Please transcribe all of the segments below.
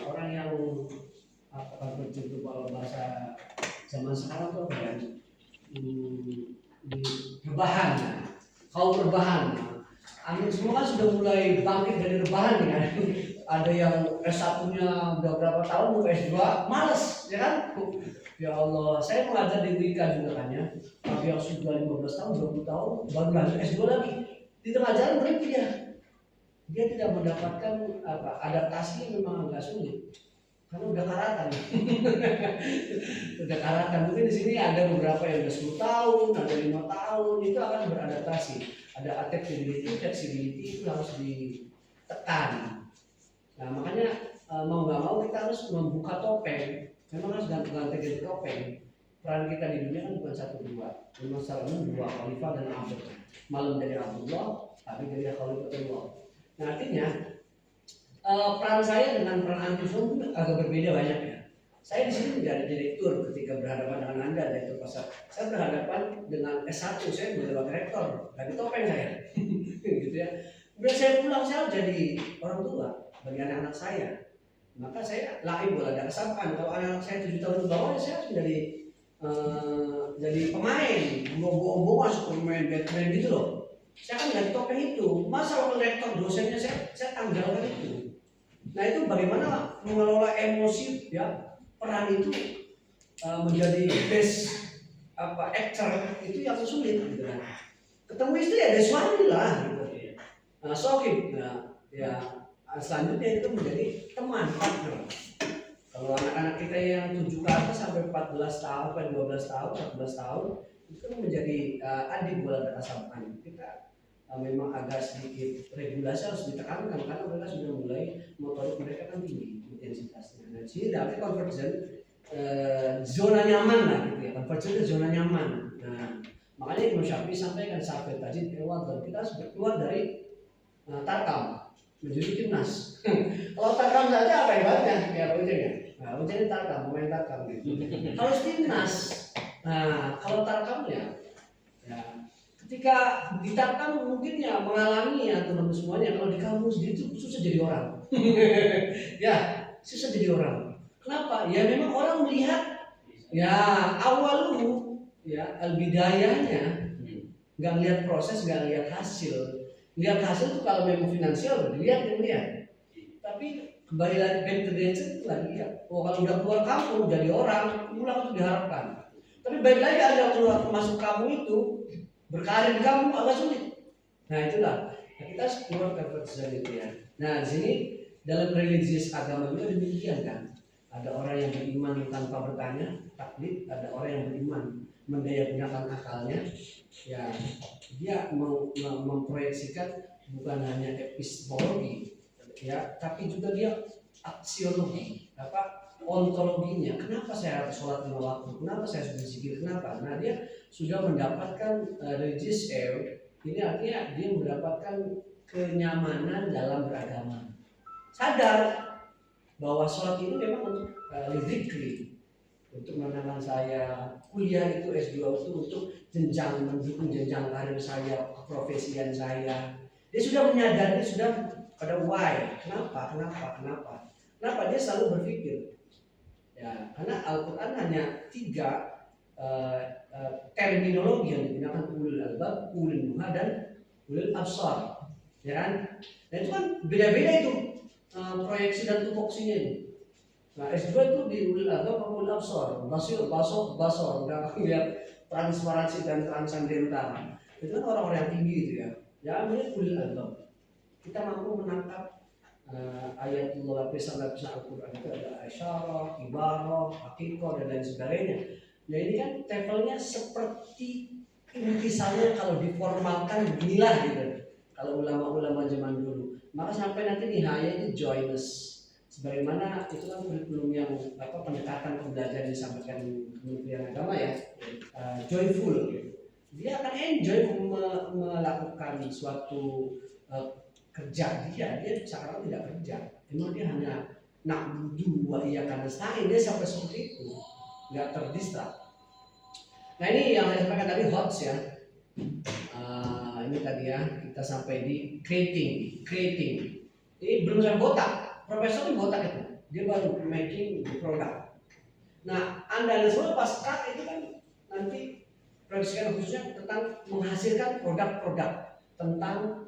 orang yang apa itu kalau bahasa zaman sekarang tuh apa ya? Di rebahan, ya. Kaum rebahan. Amin semua kan sudah mulai bangkit dari rebahan ya kan. Ada yang S1-nya udah berapa tahun, mau S2, males ya kan. Ya Allah, saya mengajar di WIK juga kan ya. Tapi yang sudah 15 tahun, 20 tahun, baru lanjut S2 lagi. Di tengah jalan berhenti dia. Dia tidak mendapatkan adaptasi yang memang agak sulit. Karena udah karatan. Udah karatan. Mungkin di sini ada beberapa yang udah 10 tahun, ada 5 tahun, itu akan beradaptasi. Ada adaptability, flexibility itu harus ditekan. Nah makanya mau nggak mau kita harus membuka topeng. Memang harus ganti topeng. Peran kita di dunia kan bukan satu dua. Memang secara umum dua, Khalifah dan Abd. Malam dari Abdullah, tapi dari Khalifatullah. Nah artinya peran saya dengan peran antifon itu agak berbeda banyak ya. Saya di sini menjadi direktur ketika berhadapan dengan Anda direktur pasar. Saya berhadapan dengan S1, saya menjadi wakil rektor, ganti topeng saya, gitu ya. Kemudian saya pulang, saya jadi orang tua bagi anak-anak saya. Maka saya lain boleh ada kesamaan. Kalau anak saya 7 tahun ke bawah, saya harus jadi pemain, bohong-bohong masuk pemain Batman gitu loh. Saya kan ganti topeng itu. Masa wakil rektor dosennya saya tanggalkan itu. Nah itu bagaimana mengelola emosi ya, peran itu menjadi best actor itu yang sulit gitu kan. Ketemu istri ada suami lah gitu. Nah, sohib, nah, ya selanjutnya itu menjadi teman, partner. Kalau anak-anak kita yang 7 ke atas sampai 14 tahun, sampai 12 tahun, 14 tahun itu menjadi adik bola berasapan. Kita memang agak sedikit regulasi harus ditekankan karena mereka sudah mulai motorik mereka kan tinggi intensitasnya. Nah, sini dapat convergen zona nyaman lah gitu ya, convergen ke zona nyaman. Nah, makanya Imam Syafi'i sampaikan sampai tadi kita harus keluar dari tarkam menjadi timnas. Kalau tarkam saja apa hebatnya ya ujian ya. Nah, ujian tarkam, pemain tarkam gitu. Harus timnas. Nah, kalau tarkamnya ya ketika ditarkam mungkin ya mengalami ya teman-teman semuanya, kalau di kampus itu susah jadi orang. Ya susah jadi orang. Kenapa? Ya memang orang melihat ya awal dulu ya albidayahnya, nggak lihat proses, nggak lihat hasil. Lihat hasil tuh kalau memang finansial dilihat. Tapi kembali lagi back to the itu lagi ya. Oh kalau udah keluar kampung jadi orang, pulang itu diharapkan. Tapi baik lagi ada keluar masuk kampung itu berkarir di kampung agak sulit. Nah itulah. Nah, kita harus keluar dari itu ya. Nah di sini dalam religius agama itu demikian kan. Ada orang yang beriman tanpa bertanya, taklid. Ada orang yang beriman mendayagunakan akalnya. Ya dia memproyeksikan bukan hanya epistemologi, ya, tapi juga dia aksiologi, ontologinya. Kenapa saya harus sholat 5 waktu? Kenapa saya harus berzikir? Kenapa? Nah dia sudah mendapatkan religious air. Ini artinya dia mendapatkan kenyamanan dalam beragama. Sadar bahwa sholat ini memang untuk lidzikri, untuk menenangkan saya. Kuliah itu S2 itu untuk jenjang mendukung jenjang karir saya, keprofesian saya. Dia sudah menyadari, sudah pada why, kenapa dia selalu berpikir ya, karena Al-Quran hanya 3 terminologi yang digunakan, ulul albab, ulul nuha, dan ulul absar, ya kan? Dan itu kan beda-beda itu proyeksi dan tupoksinya itu. Nah S2 itu di ulul albab atau ulul absar, basor, nggak lihat transparansi dan transendental. Itu kan orang-orang yang tinggi itu ya. Ya namanya ulul albab. Kita mampu menangkap ayatullah, lapisan-lapisan Al-Quran itu ada isyarah, ibarah, hakikoh dan lain sebagainya. Nah ini kan levelnya seperti intisannya kalau diformalkan beginilah gitu. Kalau ulama-ulama zaman dulu, maka sampai nanti nihaya itu joyless. Sebagaimana itu kan kurikulum yang pendekatan pembelajaran yang disampaikan Kementerian Agama ya, joyful. Dia akan enjoy melakukan suatu kerja dia sekarang tidak kerja. Memang dia hanya na'budu wa iyyaka nasta'in, dia sampai seperti itu, nggak terdistrak. Nah ini yang saya sampaikan tadi HOTS ya. Ini tadi ya kita sampai di creating. Ini belum sampai botak. Profesor di botak itu, dia baru making the product. Nah, Anda semua pas cut itu kan nanti proyeksikan khususnya tentang menghasilkan produk-produk tentang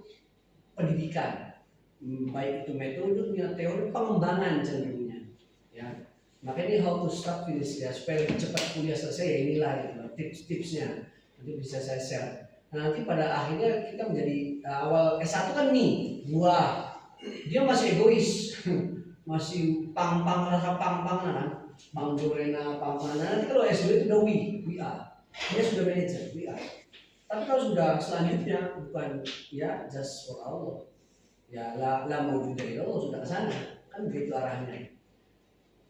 pendidikan, baik itu metodenya, teori pengembangan cenderungnya, ya. Makanya how to start finish ya, supaya cepat kuliah selesai ya inilah gitu, tips-tipsnya nanti bisa saya share. Nah, nanti pada akhirnya kita menjadi awal S1 kan nih buah, dia masih egois, masih pang-pang rasa pang-pang kan, Bang Jorena pang-pang. Nah, nanti kalau S2 itu udah we are, dia sudah manajer we are. Tapi kalau sudah selanjutnya bukan ya just for Allah, ya lah mau juga Allah sudah ke sana, kan begitu arahnya.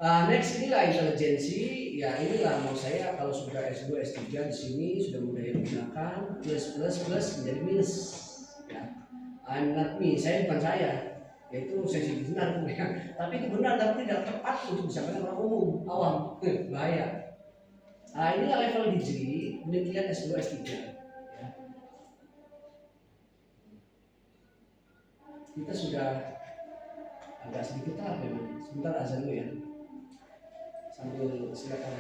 Next inilah intelijensi, ya inilah mau saya kalau sudah S2 S3 di sini sudah mulai menggunakan plus plus plus menjadi minus, ya. I'm not me, saya bukan saya, yaitu sesi benar ya. Tapi itu benar tapi tidak tepat untuk disampaikan orang umum awam, bahaya. Inilah level degree penelitian S2 S3, ya. Kita sudah agak sedikit memang. Sebentar azan dulu ya, sambil silakan.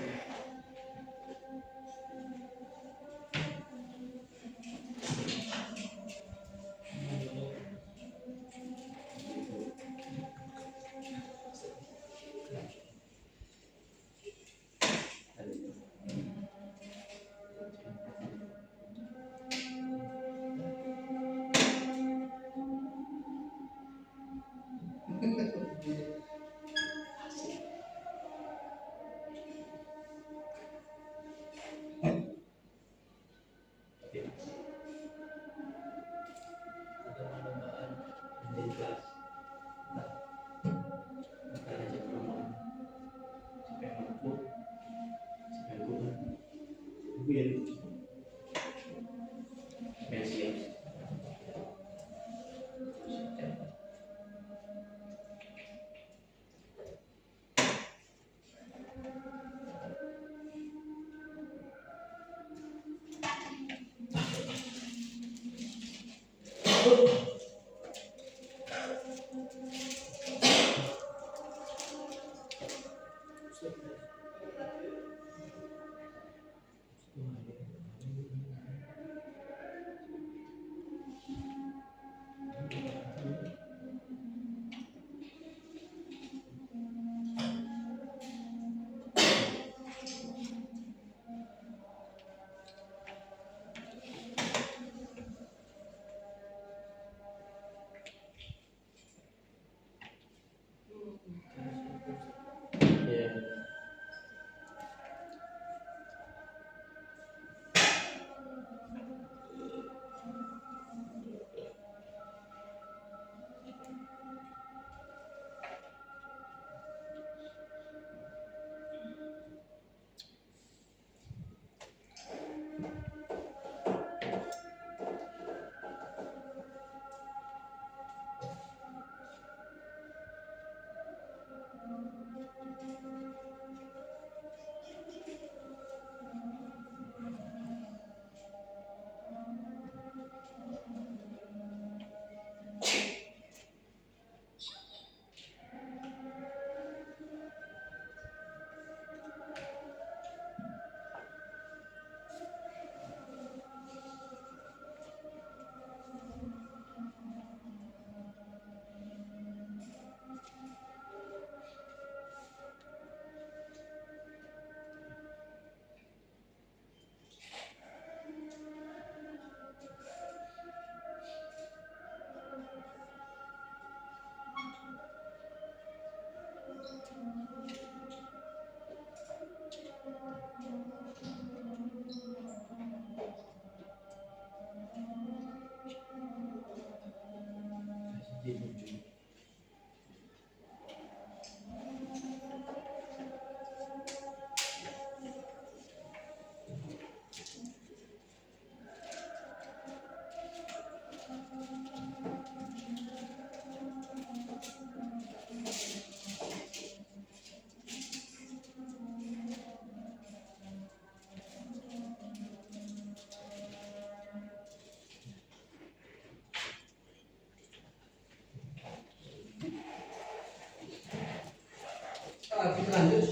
kita lanjut.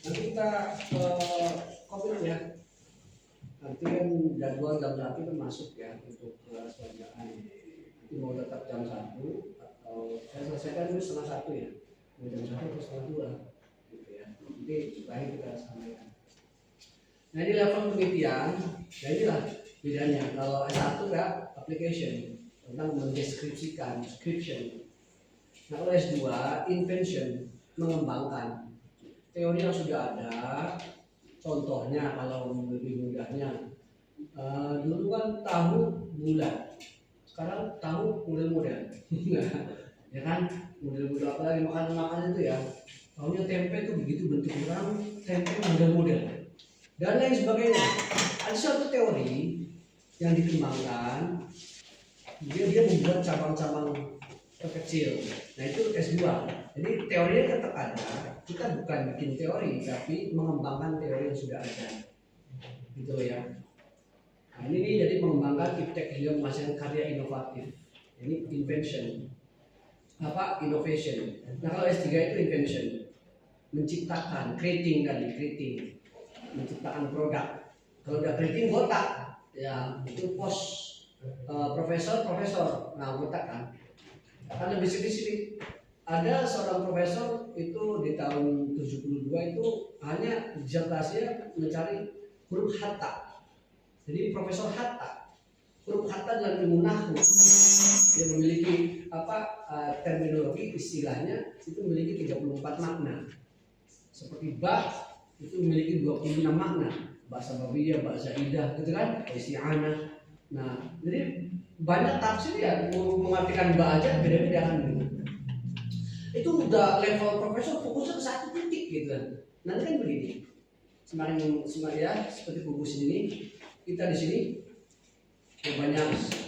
Nanti kita COVID ya. Nanti kan jadwal jam 1 kan masuk ya untuk kelas pelajaran. Nanti mau tetap jam 1 atau saya selesaikan dulu setengah 1 ya. Mau jam 1 atau setengah 2 gitu ya. Nanti supaya kita sampaikan. Nah ini level penelitian. Ya inilah bedanya. Kalau S1 ya application tentang mendeskripsikan, description. Nah kalau S2 invention, mengembangkan teori yang sudah ada. Contohnya kalau lebih mudahnya, dulu kan tahu bulat, sekarang tahu model-model. Ya kan, model-model apa lagi makan itu ya. Tahunya tempe itu begitu bentuknya, sekarang tempe model-model dan lain sebagainya. Ada suatu teori yang dikembangkan, dia membuat cabang-cabang terkecil. Nah itu S2. Jadi teorinya tetap ada. Kita bukan bikin teori, tapi mengembangkan teori yang sudah ada. Gitu ya. Nah ini jadi mengembangkan iptek beliau menghasilkan karya inovatif. Ini invention. Apa? Innovation. Nah kalau S3 itu invention. Menciptakan, creating tadi, creating. Menciptakan produk. Kalau udah creating botak, ya itu pos profesor. Nah botak kan. Akan lebih spesifik. Ada seorang profesor itu di tahun 72 itu hanya disertasinya mencari huruf hatta. Jadi profesor hatta, huruf hatta dalam ilmu nahwu yang memiliki terminologi istilahnya itu memiliki 34 makna. Seperti ba itu memiliki 26 makna. Bahasa babiyah, bahasa idah gitu kan, isti'anah. Nah, jadi banyak tafsir ya mengartikan ba aja beda-beda kan gitu. Itu udah level profesor fokusnya ke satu titik gitu kan. Nanti kan begini, semakin ya seperti buku sini, kita di sini ya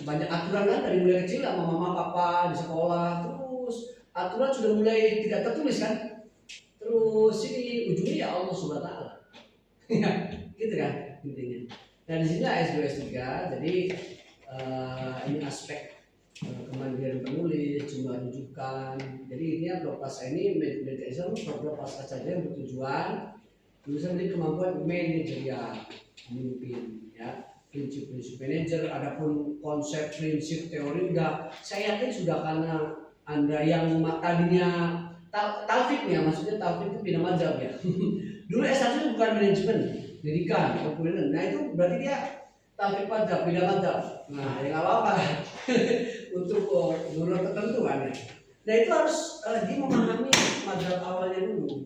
banyak aturan kan dari mulai kecil sama mama papa di sekolah, terus aturan sudah mulai tidak tertulis kan, terus ini ujungnya ya Allah Subhanahu Wa Taala, gitu kan intinya. Nah di sini S2 S3, jadi ini aspek kemandirian penulis, jumlah rujukan. Jadi ini Propasa ini meditation Propasa saja yang bertujuan tulisan ini kemampuan manajerial memimpin ya, prinsip-prinsip manajer. Adapun konsep prinsip teori saya yakin sudah, karena Anda yang tadinya talfik ya, maksudnya talfik itu bina mazhab ya. Dulu S1 itu bukan manajemen pendidikan atau kuliner. Nah itu berarti dia talfik mazhab, bina mazhab. Nah ya nggak apa-apa untuk guru tertentu kan ya. Nah itu harus dia memahami mazhab awalnya dulu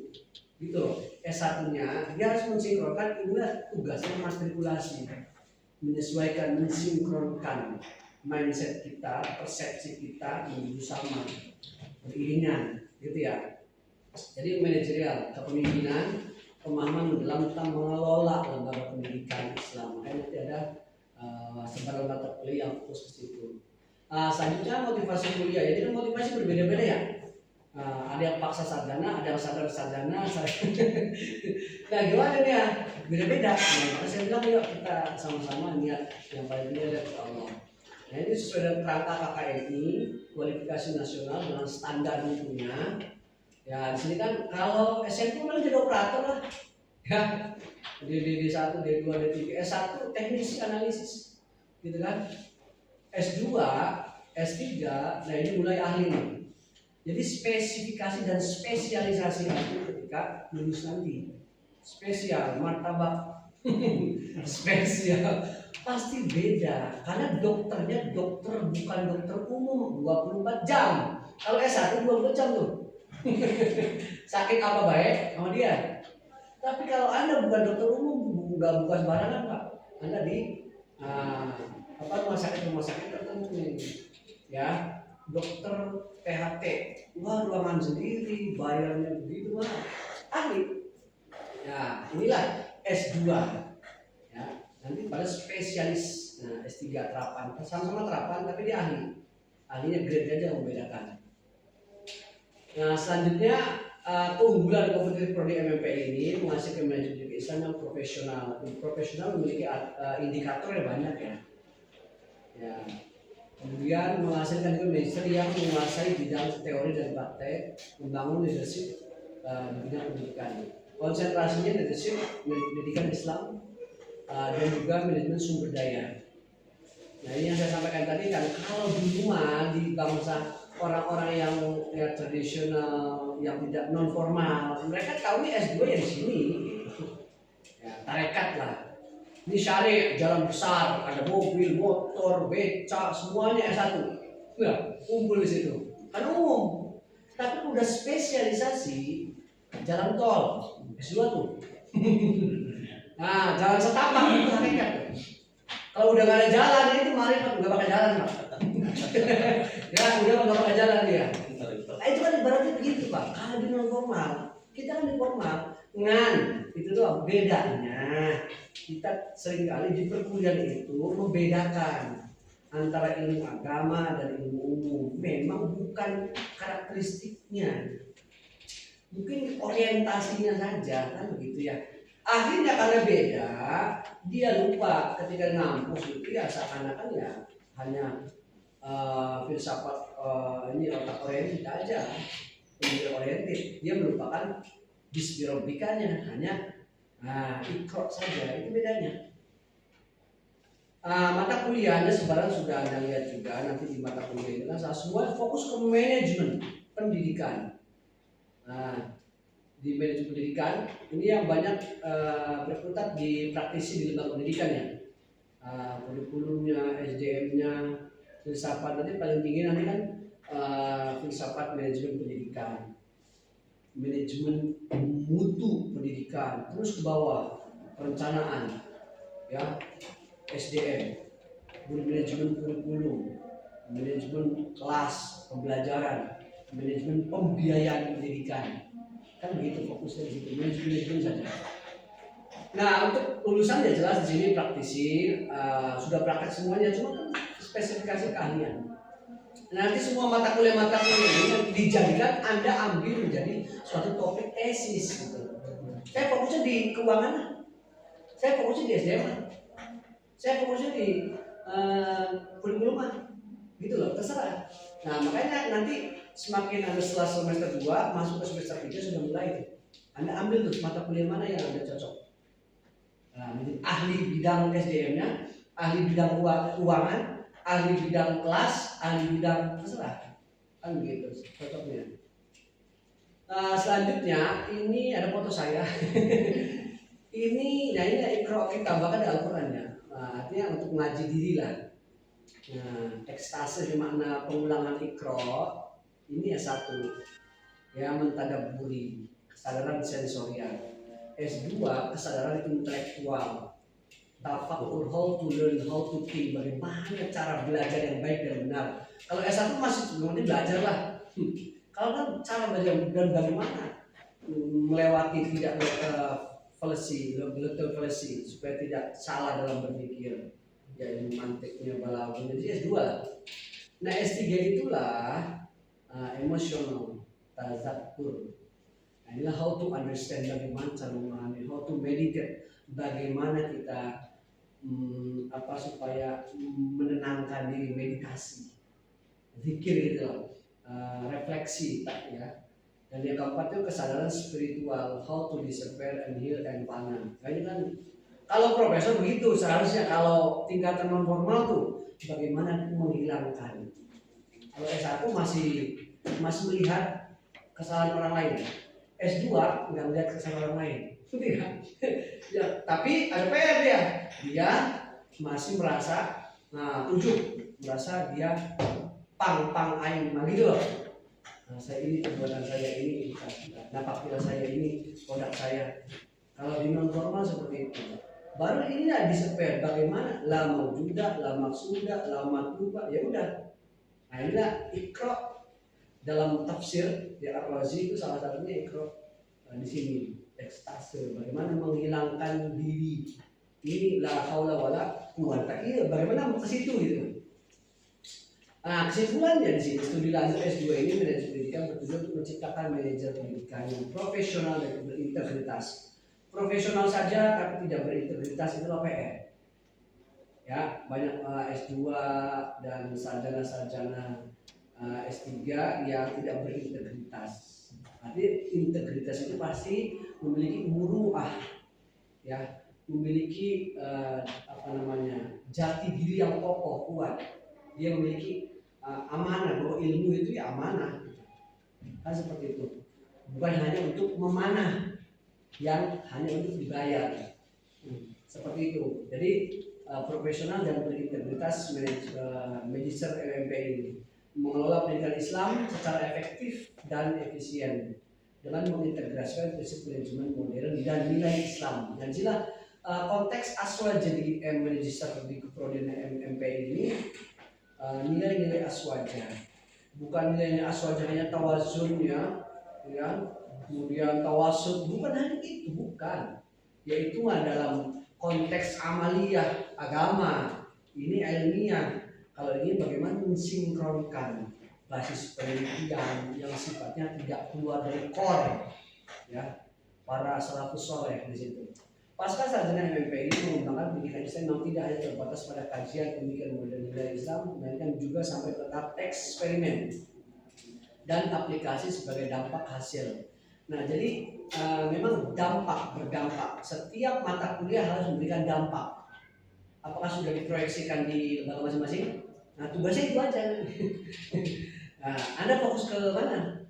gitu loh. S1-nya dia harus mensinkronkan, inilah tugasnya matrikulasi, menyesuaikan, mensinkronkan mindset kita, persepsi kita menuju sama, beriringan gitu ya. Jadi manajerial, kepemimpinan, pemahaman dalam tentang mengelola lembaga pendidikan Islam. Makanya nanti ada sebaran mata kuliah yang fokus ke situ. Selanjutnya motivasi kuliah. Jadi kan motivasi berbeda-beda ya. Ada yang paksa sarjana, ada yang sadar sarjana. Nah gimana nih ya? Beda-beda. Nah, maka saya bilang yuk kita sama-sama niat yang paling mulia dari Allah. Nah ini sesuai dengan kerangka KKNI, kualifikasi nasional dengan standar mutunya. Ya di sini kan kalau SMP malah jadi operator lah. Ya D1, D2, D3, S1 teknisi analisis, gitu kan. S2, S3, nah ini mulai ahli nih. Jadi spesifikasi dan spesialisasi itu ketika lulus nanti. Spesial, martabak, spesial, pasti beda. Karena dokternya dokter bukan dokter umum 24 jam. Kalau S1 24 jam tuh. Sakit apa baik sama dia. Tapi kalau Anda bukan dokter umum, bukan sembarangan Pak. Anda di rumah sakit tertentu nih. Ya, dokter THT, wah ruangan sendiri, bayarnya begitu wah, ahli. Ya, inilah S2. Ya, nanti pada spesialis. Nah, S3 terapan, sama-sama terapan tapi dia ahli. Ahlinya grade aja yang membedakan. Nah, selanjutnya keunggulan kompetitif prodi MMP ini menghasilkan manajemen Islam yang profesional. Profesional memiliki indikator yang banyak ya. Ya. Kemudian menghasilkan juga manajer yang menguasai bidang teori dan praktek, membangun leadership di bidang pendidikan. Konsentrasinya leadership, pendidikan Islam, dan juga manajemen sumber daya. Nah ini yang saya sampaikan tadi kan, kalau di rumah di bangsa orang-orang yang ya, tradisional, yang tidak non formal, mereka tahu S2 ya di sini, ya, tarekat lah. Ini syari, jalan besar, ada mobil, motor, beca, semuanya S1. Ya, kumpul di situ. Kan umum. Tapi udah spesialisasi jalan tol, S2 tuh. Nah, jalan setapak itu hakikat. Kalau udah gak ada jalan itu mari nggak pakai jalan Pak. Ya udah nggak pakai jalan dia. Nah, itu kan ibaratnya begitu Pak. Kalau di non formal, kita kan di formal. Ngan itu tuh bedanya. Kita seringkali di perkuliahan itu membedakan antara ilmu agama dan ilmu umum. Memang bukan karakteristiknya, mungkin orientasinya saja kan begitu ya. Akhirnya karena beda, dia lupa ketika ngampus itu ya seakan-akan ya hanya filsafat ini otak oriented aja, pemikir oriented. Dia melupakan bisbirobikanya, hanya ikro saja, itu bedanya. Mata kuliahnya sebenarnya sudah Anda lihat juga nanti di mata kuliah itu kan semua fokus ke manajemen pendidikan. Di manajemen pendidikan ini yang banyak berkutat di praktisi di lembaga pendidikan ya, kurikulumnya, SDM-nya, filsafat nanti paling tinggi nanti kan filsafat manajemen pendidikan, manajemen mutu pendidikan, terus ke bawah perencanaan ya, SDM, manajemen kurikulum, manajemen kelas pembelajaran, manajemen pembiayaan pendidikan. Kan begitu fokusnya di situ, manajemen saja. Nah untuk lulusan ya jelas di sini praktisi, sudah praktek semuanya, cuma kan spesifikasi keahlian. Nanti semua mata kuliah ini dijadikan Anda ambil menjadi suatu topik tesis gitu. Saya fokusnya di keuangan, saya fokusnya di SDM, saya fokusnya di kurikulum, gitu loh, terserah. Nah makanya nanti semakin Anda setelah semester 2 masuk ke semester 3 sudah mulai itu. Anda ambil tuh mata kuliah mana yang Anda cocok. Nah, ahli bidang SDM-nya, ahli bidang keuangan, ahli bidang kelas, ahli bidang terserah. Kan begitu cocoknya. Selanjutnya ini ada foto saya. Ini ikro kita tambahkan di Al-Qur'annya. Artinya untuk ngaji diri lah. Nah, ekstase makna pengulangan ikro ini ya satu, ya mentadaburi, kesadaran sensorial. S2 kesadaran intelektual, tafakur, how to learn, how to think, bagaimana cara belajar yang baik dan benar. Kalau S1 masih nanti belajar lah. Kalau kan cara belajar dan bagaimana melewati tidak fallacy supaya tidak salah dalam berpikir. Ya ilmu mantiknya balaghah, jadi S2 lah. Nah S3 itulah emosional tazakkur. Nah, inilah how to understand, bagaimana cara memahami, how to meditate, bagaimana kita supaya menenangkan diri, meditasi, zikir gitu loh, refleksi ya. Dan yang keempat itu kesadaran spiritual, how to disappear and heal and fana. Nah, ini kan kalau profesor begitu seharusnya, kalau tingkatan non formal tuh bagaimana menghilangkan. Kalau S1 masih melihat kesalahan orang lain. S2 nggak melihat kesalahan orang lain. Ya, tapi ada PR dia masih merasa merasa dia pang aing gitu loh. Nah, saya ini perbuatan saya ini, napak tilas saya ini, produk saya. Kalau di non formal seperti itu. Baru ini diseper bagaimana la maujudah, la maksudah, la matluba, ya udah. Nah inilah ikro dalam tafsir ya Ar-Razi itu salah satunya ikro di sini ekstase, bagaimana menghilangkan diri. Ini la haula wala quwata. Iya, bagaimana ke situ gitu. Nah, kesimpulannya di sini studi lanjut S2 ini manajemen pendidikan bertujuan untuk menciptakan manajer pendidikan yang profesional dan berintegritas. Profesional saja tapi tidak berintegritas itu PR. Ya, banyak S2 dan sarjana-sarjana S3 yang tidak berintegritas. Artinya integritas itu pasti memiliki muruah, ya, memiliki jati diri yang kokoh kuat. Dia memiliki amanah, bahwa ilmu itu ya amanah, kan seperti itu. Bukan hanya untuk memanah, yang hanya untuk dibayar. Seperti itu. Jadi profesional dan berintegritas magister LMPI ini mengelola pendidikan Islam secara efektif dan efisien dengan mengintegrasikan prinsip manajemen modern dan nilai Islam. Dan sila konteks aswaja di magister di keprodian MPI ini nilai-nilai aswaja, bukan nilai aswaja hanya tawazun ya, kemudian tawasud, bukan hanya itu, bukan. Yaitu dalam konteks amaliyah agama, ini ilmiah. Kalau ini bagaimana mensinkronkan basis penelitian yang sifatnya tidak keluar dari core, ya, para salafus soleh di situ. Pasca sarjana MMPI mengembangkan pendidikan Islam yang tidak hanya terbatas pada kajian pemikiran modern nilai Islam, melainkan juga sampai ke tahap eksperimen dan aplikasi sebagai dampak hasil. Nah, jadi memang berdampak. Setiap mata kuliah harus memberikan dampak. Apakah sudah diproyeksikan di lembaga masing-masing? Nah, tugasnya itu aja. Nah, Anda fokus ke mana?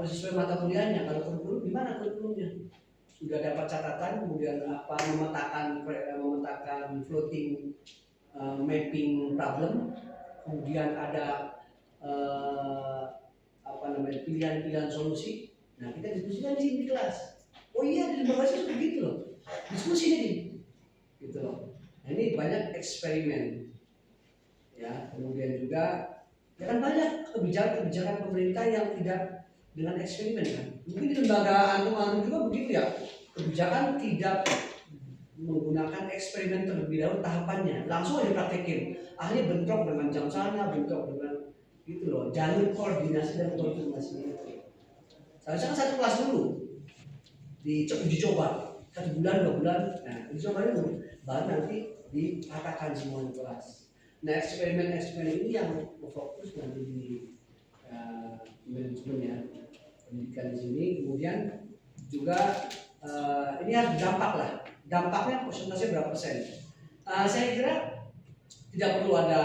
Sesuai mata kuliahnya. Kalau kurikulum, gimana kurikulumnya? Sudah dapat catatan, kemudian memetakan floating mapping problem, kemudian ada pilihan-pilihan solusi. Nah, kita diskusikan di sini di kelas. Oh iya, di lembaga itu begitu loh. Diskusi jadi gitu loh. Nah, ini banyak eksperimen, ya. Kemudian juga ya kan banyak kebijakan pemerintah yang tidak dengan eksperimen kan. Mungkin di lembaga antum juga begitu ya. Kebijakan tidak menggunakan eksperimen terlebih dahulu tahapannya, langsung aja praktekin. Ahli bentrok dengan jam sana, bentrok dengan gitu loh. Jalur koordinasi dan koordinasi itu. Seharusnya kan satu kelas dulu dicoba 1 bulan 2 bulan, nah dicoba dulu, baru nanti dikatakan semua di kelas. Nah, eksperimen ini yang fokus nanti di manajemen ya, pendidikan di sini. Kemudian juga ini harus berdampak lah. Dampaknya persentase berapa persen? Saya kira tidak perlu ada,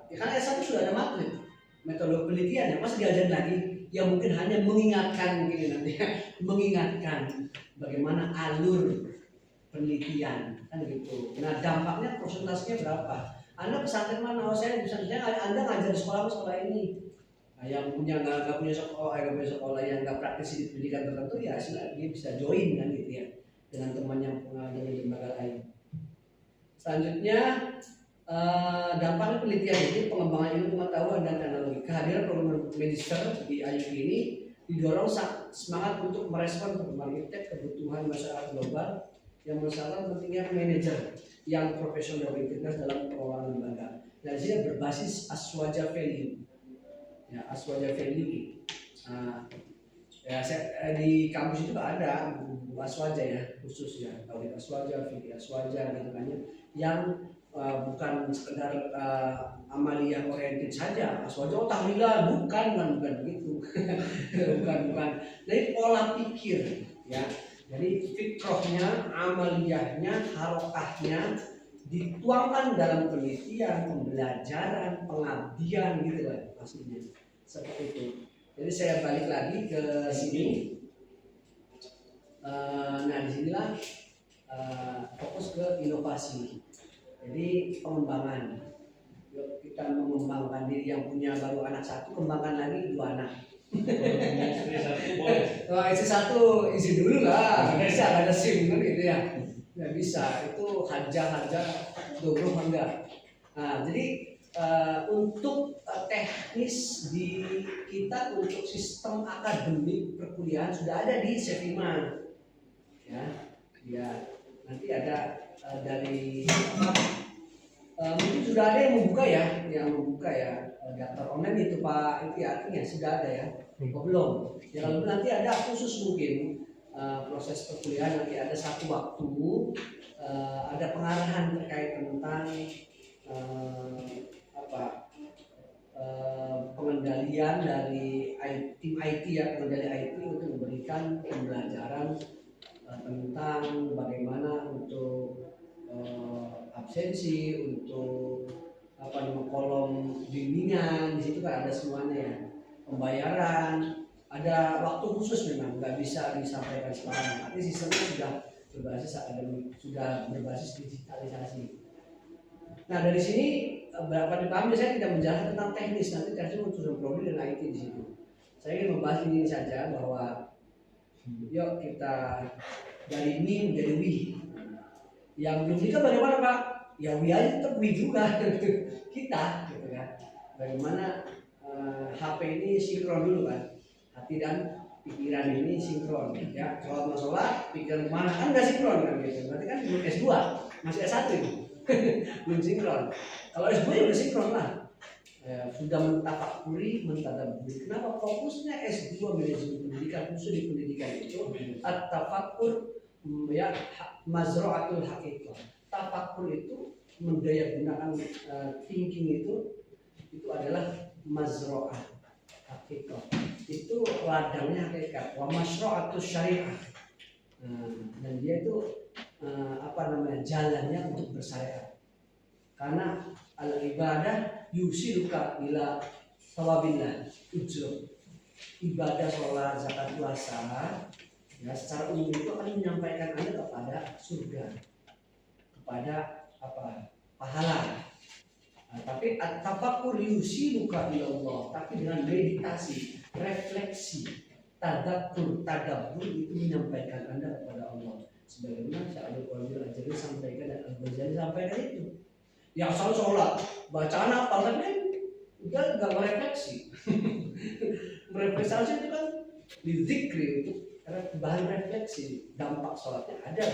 ya kan S1 sudah ada metode penelitian ya, masih diajarin lagi. Yang mungkin hanya mengingatkan gini nanti ya, mengingatkan bagaimana alur penelitian kan gitu. Nah, dampaknya persentasenya berapa? Anda pesantren mana? Oh, saya pesantren. Anda ngajar di sekolah ini. Nah, yang nggak punya sekolah yang nggak praktisi di pendidikan tertentu ya dia bisa join kan gitu ya, dengan teman yang mengajar di lembaga lain. Selanjutnya dampaknya penelitian ini pengembangan ilmu pengetahuan dan teknologi. Kehadiran program magister di IUP ini didorong semangat untuk merespon perkembangan iptek kebutuhan masyarakat global yang mengesahkan pentingnya manajer yang profesional dan integritas dalam pengelolaan lembaga. Nah, di sini berbasis aswaja value. Ya, aswaja value. Ya, di kampus itu ada buku aswaja ya, khusus ya, tauhid aswaja, fikih aswaja gitu kan ya, yang bukan sekedar amaliyah oriented saja. Aswaja tahlilah, bukan begitu. bukan. Jadi pola pikir ya. Jadi fikrohnya, amaliyahnya, harokahnya dituangkan dalam penelitian, pembelajaran, pengabdian gitu lah pastinya. Seperti itu. Jadi saya balik lagi ke sini. Nah, disinilah fokus ke inovasi. Jadi pengembangan. Yuk kita mengembangkan diri, yang punya baru anak 1, kembangkan lagi 2 anak. Istri 1 isi dulu lah, bisa ada SIM kan gitu ya. Nggak bisa, itu haja dobro enggak. Nah, jadi untuk teknis di kita untuk sistem akademik perkuliahan sudah ada di Sevima ya, nanti ada dari mungkin sudah ada yang membuka ya daftar online itu Pak, itu ya artinya sudah ada ya, belum ya. Kalau nanti ada khusus mungkin proses perkuliahan, nanti ada satu waktu ada pengarahan terkait tentang pengendalian dari tim IT ya, pengendali IT untuk memberikan pembelajaran tentang bagaimana untuk absensi, untuk kolom bimbingan. Di situ kan ada semuanya ya, pembayaran, ada waktu khusus, memang nggak bisa disampaikan sekarang. Artinya sistemnya sudah berbasis akademik, sudah berbasis digitalisasi. Nah dari sini berapa dipahami, saya tidak menjelaskan tentang teknis, nanti teknisnya untuk prodi dan IT di situ. Saya ingin membahas ini saja, bahwa yuk kita dari mi menjadi wi. Yang belum nikah bagaimana Pak? Ya wi aja tetap wi juga kita, gitu kan. Bagaimana HP ini sinkron dulu kan, hati dan pikiran ini sinkron ya. Sholat pikiran kemana kan nggak sinkron kan gitu. Berarti kan belum S2, masih S1 itu belum sinkron. Kalau S2 ya udah sinkron lah. Sudah mentafakuri, mentadabburi. Kenapa fokusnya S2 manajemen pendidikan, khusus di pendidikan itu at-tafakkur ya, mazra'atul haqiqah. Tafakur itu mendaya gunakan thinking itu adalah mazra'ah haqiqah. Itu ladangnya hakikat. Wa masyra'atus syariah. Dan dia itu jalannya untuk bersyariat. Karena al-ibadah yusiluka ila thawabillah, ujur. Ibadah, sholat, zakat, puasa ya secara umum itu akan menyampaikan Anda kepada surga, kepada pahala. Tapi at-tafakkur yusiluka ila Allah, tapi dengan meditasi, refleksi, tadabbur itu menyampaikan Anda kepada Allah. Sebagaimana Syekh Abdul Qadir Al-Jilani sampaikan dan Al-Ghazali sampaikan itu. Yang selalu sholat, bacaan apa, tapi kan dia nggak merefleksi. Merefleksi itu kan dizikri, untuk bahan refleksi, dampak sholatnya ada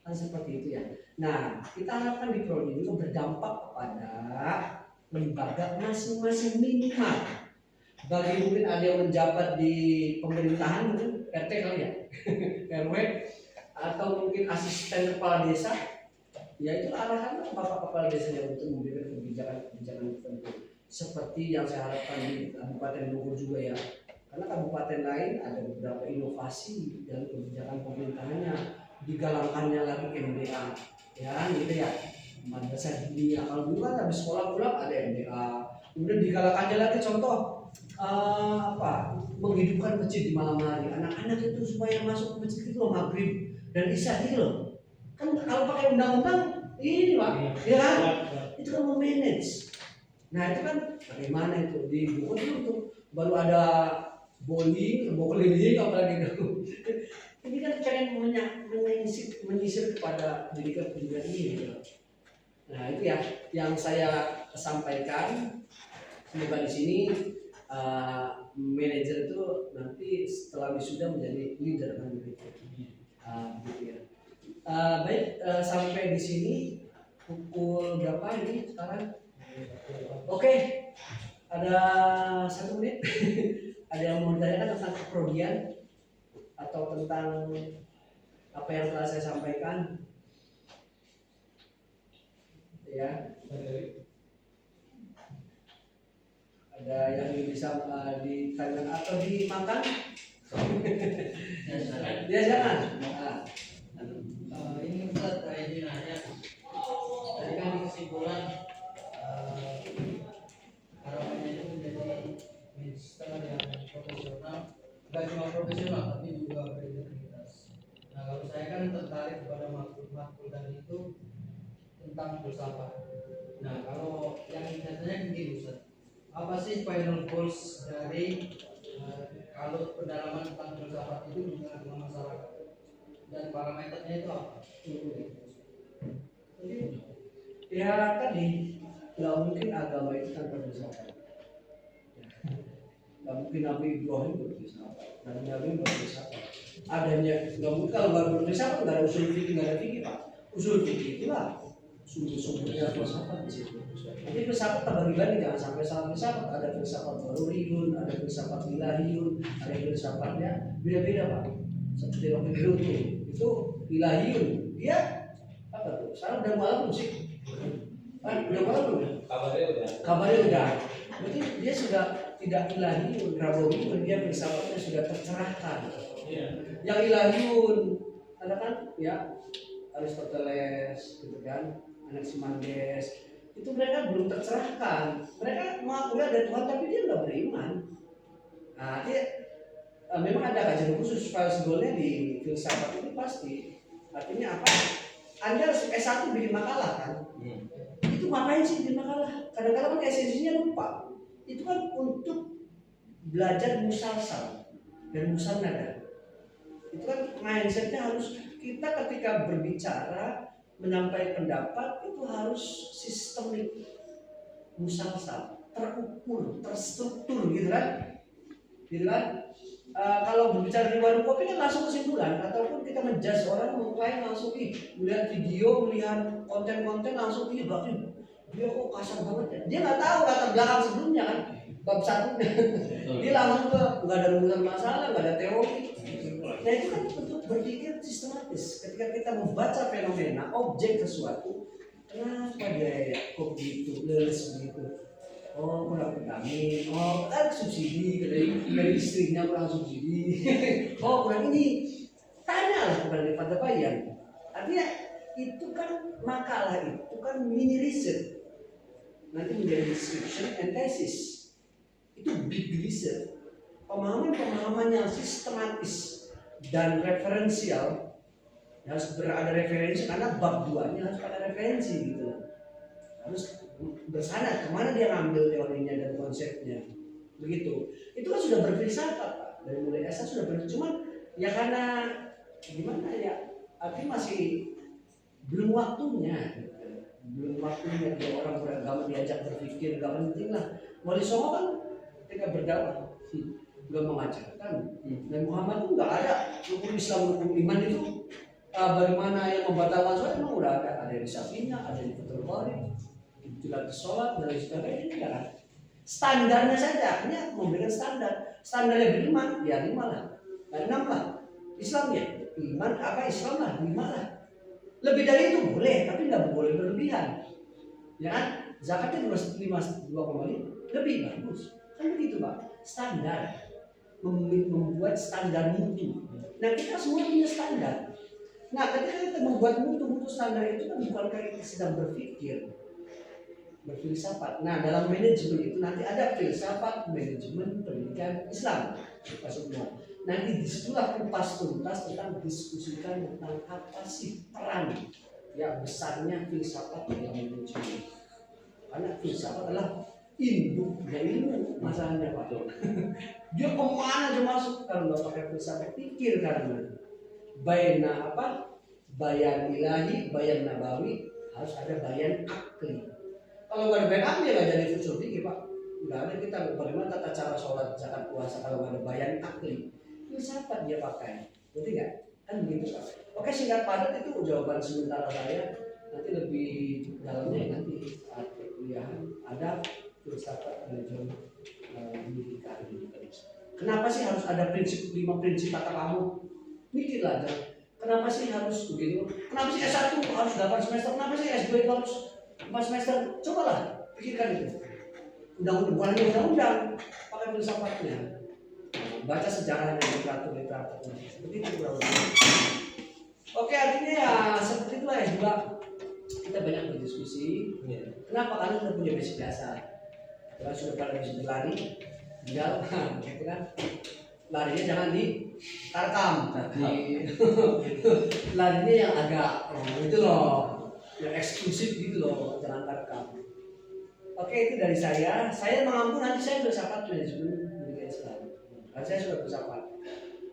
kan, seperti itu ya. Nah kita harapkan di prodi ini berdampak kepada lembaga masing-masing minimal. Bagi mungkin ada yang menjabat di pemerintahan, mungkin RT kali ya RW, atau mungkin asisten kepala desa, ya itu arahan bapak kepala desanya untuk memberikan kebijakan tertentu, seperti yang saya harapkan di Kabupaten Bogor juga ya. Karena kabupaten lain ada beberapa inovasi dan kebijakan pemerintahannya, digalakkannya lagi MDA ya gitu ya, madrasah dunia. Kalau dulu kan habis sekolah pulang ada MDA, kemudian digalakkannya lagi contoh menghidupkan masjid di malam hari, anak-anak itu supaya masuk ke masjid itu maghrib dan isya gitu loh. Kan kalau pakai undang-undang ini Pak, ya kan? Itu kan memanage. Nah itu kan bagaimana itu di Bogor itu untuk baru ada bowling apalagi itu. Ini kan pengen menyisir kepada pendidikan ini gitu. Nah itu ya yang saya sampaikan. Semoga di sini manajer itu nanti setelah wisuda menjadi leader kan gitu ya. Baik, sampai di sini pukul berapa ini sekarang? Oke, ada 1 menit. Ada yang mau ditanyakan tentang keprodian atau tentang apa yang telah saya sampaikan? Ya. Ada yang bisa ditanyakan atau dimakan? Ya jangan. Ini Ustaz, saya ingin nanya. Tadi kan di kesimpulan harapannya itu menjadi minister yang profesional, nggak cuma profesional tapi juga berintegritas. Nah kalau saya kan tertarik kepada makul tadi itu tentang filsafat. Nah kalau yang katanya begini Ustaz, apa sih final goals dari kalau pendalaman tentang filsafat itu dengan masyarakat dan parameternya itu apa? Ya tadi nggak mungkin agama itu tanpa filsafat. Nggak mungkin Nabi Ibrahim berfilsafat, Nabi berfilsafat. Adanya nggak mungkin kalau nggak berfilsafat nggak ada usul fikih, nggak ada fikih Pak. Usul fikih itulah sumber-sumbernya filsafat di situ. Jadi filsafat terbagi-bagi, jangan sampai salah filsafat. Ada filsafat daruriyun, ada filsafat ilahiyun, ada filsafatnya beda-beda Pak. Seperti Rocky Gerung itu ilahiyun, dia apa tuh? Sekarang udah malam musik. Udah malam belum? Kabarnya udah. Kabarnya udah. Berarti dia sudah tidak ilahiyun, rabawiyun, dia filsafatnya sudah tercerahkan. Yang ilahiyun, ada kan ya Aristoteles, gitu kan, Anaximander, itu mereka belum tercerahkan. Mereka mengakui ada Tuhan tapi dia nggak beriman. Nah, memang ada kajian khusus falsgolnya di filsafat ini pasti. Artinya apa? Anda S1 bikin makalah kan? Itu ngapain sih bikin makalah? Kadang-kadang kan esensinya lupa. Itu kan untuk belajar musalsal dan musanada. Itu kan mindsetnya harus kita ketika berbicara menyampaikan pendapat itu harus sistemik, musalsal, terukur, terstruktur gitu kan? Gitu kan? Kalau berbicara di warung kopi kan langsung kesimpulan, ataupun kita menjudge orang mengklaim langsung melihat video, melihat konten-konten langsung berarti dia kok kasar banget ya. Dia nggak tahu latar belakang sebelumnya kan, bab satunya. Dia langsung ke nggak ada rumusan masalah, nggak ada teori. Nah itu kan untuk berpikir sistematis. Ketika kita membaca fenomena objek sesuatu, kenapa dia kok begitu, leles begitu? Oh kurang vitamin, oh kan subsidi dari istrinya kurang subsidi, oh kurang ini, tanyalah kepada Bayan. Artinya itu kan makalah itu kan mini research, nanti menjadi description and thesis, itu big research, pemahaman yang sistematis dan referensial, harus berada referensi karena bab 2-nya harus ada referensi gitu, harus bersanad kemana dia ngambil teorinya dan konsepnya begitu. Itu kan sudah berfilsafat Pak, dari mulai S1 sudah cuman ya karena gimana ya, artinya masih belum waktunya dia orang beragama diajak berpikir, gak penting lah. Wali Songo kan ketika berdakwah gak mengajarkan, dan Muhammad itu gak ada rukun Islam, rukun iman itu bagaimana yang membatalkan sholat memang udah ada di Safina, ada di Fathul Qorib, tidak sholat dan sebagainya, tidak kan? Standarnya saja, ini memberikan standarnya beriman, ya 5 lah, 6 lah. Islamnya iman apa Islam lah 5 lah. Lebih dari itu boleh, tapi nggak boleh berlebihan. Ya kan? Zakatnya 2,5 lebih bagus. Kan begitu Pak. Standar, membuat standar mutu. Nah kita semua punya standar. Nah ketika kita membuat mutu standar itu kan bukan karena kita sedang berpikir, berfilsafat. Nah dalam manajemen itu nanti ada filsafat manajemen pendidikan Islam semua. Nanti disitulah kupas tuntas tentang diskusikan tentang apa sih peran yang besarnya filsafat dalam manajemen. Karena filsafat adalah induknya ilmu masalahnya Pak. Dia kemana aja masuk kalau nggak pakai filsafat, pikir karena bayana apa? Bayan ilahi, bayan nabawi, harus ada bayan akli. Kalau nggak ada bayan akli nggak jadi usul fikih Pak. Nggak ada kita bagaimana tata cara sholat, zakat, puasa kalau nggak ada bayan akli. Filsafat dia pakai, berarti nggak? Kan begitu Pak. Oke, singkat padat itu jawaban sementara saya. Nanti lebih dalamnya nanti saat perkuliahan ada filsafat manajemen pendidikan. Kenapa sih harus ada 5 prinsip kata kamu? Mikirlah aja. Kenapa sih harus begitu? Kenapa sih S1 harus 8 semester? Kenapa sih S2 harus 4 semester? Cobalah pikirkan itu. Undang-undang, bukan hanya undang-undang, pakai filsafatnya. Baca sejarahnya, literatur seperti itu kurang lebih. Oke, artinya ya seperti itulah S2. Kita banyak berdiskusi. Kenapa? Karena sudah punya basic dasar. Kalau sudah pada bisa berlari, tinggal gitu kan. Larinya jangan di tarkam, larinya yang agak itu loh, yang eksklusif gitu loh, jangan tarkam. Oke, itu dari saya. Saya mengampun nanti saya filsafat manajemen pendidikan Islam. Karena saya sudah filsafat,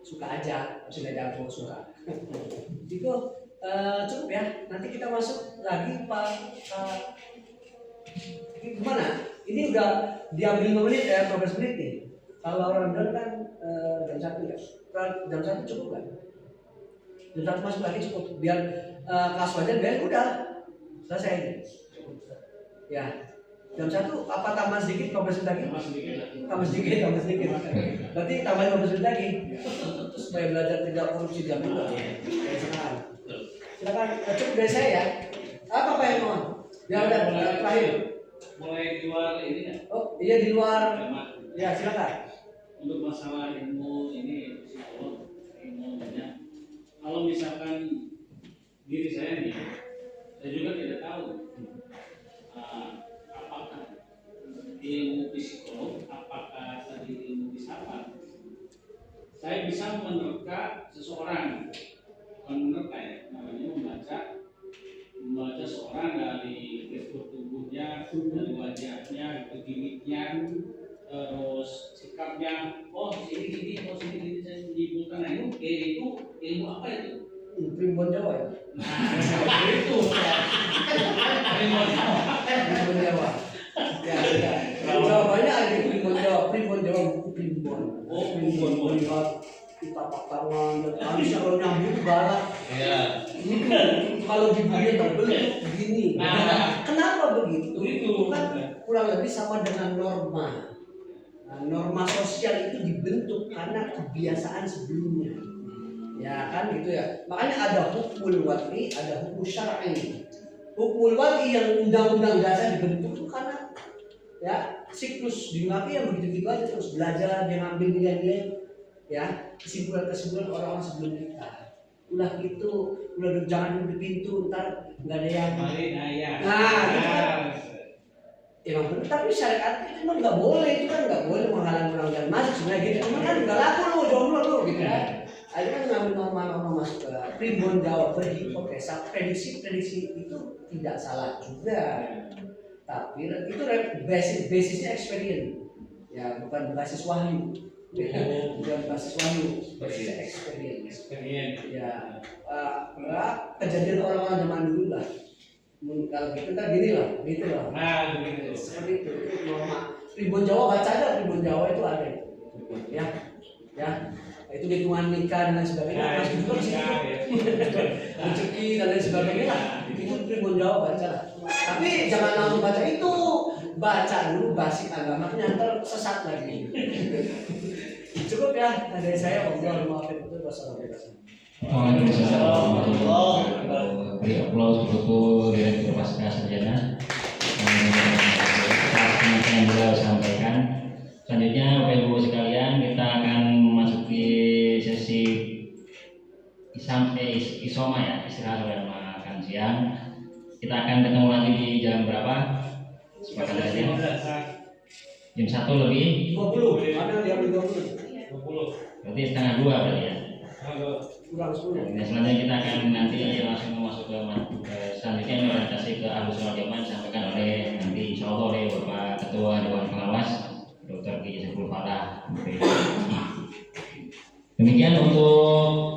suka aja, sudah jago suka. Itu cukup ya. Nanti kita masuk lagi Pak. Gimana? Ini udah diambil 5 menit ya, 12 menit nih. Kalau orang bilang kan jam 1 ya, jam 1 cukup kan? Jam 1 masuk lagi cukup, biar kelas wajar biar udah selesai. Ya, jam 1 apa tambah sedikit 15 menit lagi? Tambah sedikit. Berarti tambah 15 menit lagi. Supaya belajar tidak korupsi jam itu. Silakan cukup dari saya ya. Apa yang mau? Biar terakhir. mulai keluar ini ya, Oh iya di luar. Mas. Ya silakan. Untuk masalah ilmu ini psikolog, ilmunya. Kalau misalkan diri saya nih, saya juga tidak tahu apakah ilmu psikolog, apakah tadi ilmu filsafat. Saya bisa menerka seseorang, bukan menerka ya, namanya membaca seorang dari gestur tubuhnya, dari wajahnya, dari gimiknya, terus sikapnya. Oh sini gini, oh sini gini, saya menyimpulkan. Nah itu ilmu apa itu? Primbon Jawa ya. Nah itu ya. Ilmu apa? Primbon Jawa. Ya sudah. Jawabannya ada di Primbon Jawa. Primbon Jawa buku Primbon. Oh, Primbon. Melihat kita tangan dan habis kalau nyambung galak. Ya. Kalau dibeli terbentuk begini. Nah. Kenapa begitu? Itu. Kan kurang lebih sama dengan norma. Nah, norma sosial itu dibentuk karena kebiasaan sebelumnya. Ya kan gitu ya. Makanya ada hukum wad'i, ada hukum syar'i. Hukum wad'i yang undang-undang dasar dibentuk itu karena ya siklus dinamika yang begitu-begitu aja, terus belajar, dia ngambil nilai-nilai ya kesimpulan-kesimpulan orang-orang sebelum kita. Ulah gitu, ulah jangan duduk di pintu, ntar nggak ada yang. Nah, gitu kan. Emang benar, tapi syariat itu memang nggak boleh, itu kan nggak boleh menghalang orang jalan masuk sebenarnya gitu. Cuman kan nggak laku lo, jomblo lo gitu kan. Akhirnya kan ngambil norma-norma masuk ke Primbon Jawa berhipotesa, prediksi itu tidak salah juga. Tapi itu basisnya experience, ya bukan basis wahyu. Bukan basis wahyu, basisnya experience. Ya, kejadian orang-orang zaman dulu lah. Kalau gitu kan gini lah, gitu lah. Nah, begitu. Seperti itu norma. Primbon Jawa baca aja, Primbon Jawa itu ada itu. Ya, ya. Itu hitungan nikah dan lain sebagainya. Nah, Masuk juga di situ. ya. Rezeki dan lain sebagainya lah. Itu Primbon Jawa baca lah. Tapi jangan langsung baca itu. Baca dulu basic agamanya, ntar sesat lagi. Cukup ya dari saya. Wassalamualaikum. Waalaikumsalam warahmatullahi wabarakatuh. Beri aplaus untuk Direktur Pasca Sarjana atas yang beliau sampaikan. Selanjutnya Bapak Ibu sekalian, kita akan memasuki sesi isoma ya, istirahat dan makan siang. Kita akan ketemu lagi di jam berapa? Sepakat aja. Jam 1 lebih. 20. Ada yang 20. Berarti setengah 2 berarti ya. Kurang 10. Nah, selanjutnya kita akan nanti langsung masuk ke selanjutnya ini orientasi ke Ahlus Sunnah wal Jamaah disampaikan oleh nanti insya Allah oleh Bapak Ketua Dewan Pengawas Dr. Ki Saiful Fatah. Demikian untuk